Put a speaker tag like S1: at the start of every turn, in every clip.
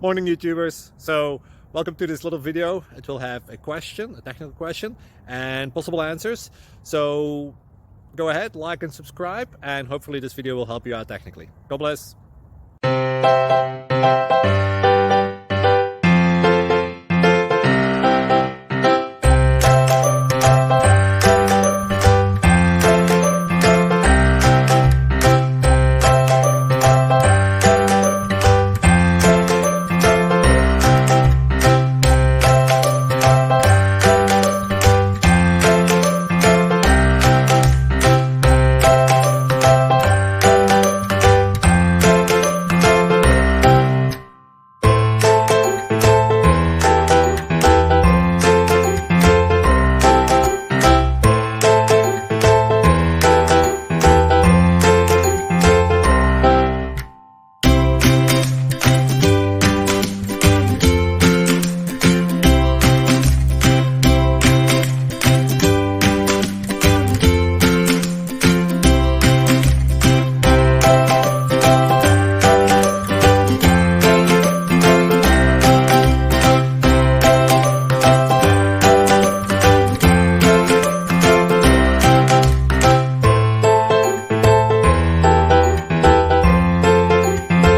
S1: Morning YouTubers. So welcome to this little video. It will have a question, a technical question, and possible answers. So go ahead, like and subscribe, and hopefully this video will help you out technically. God bless.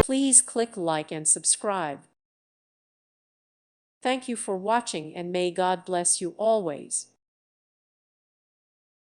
S2: Please click like and subscribe. Thank you for watching, and may God bless you always.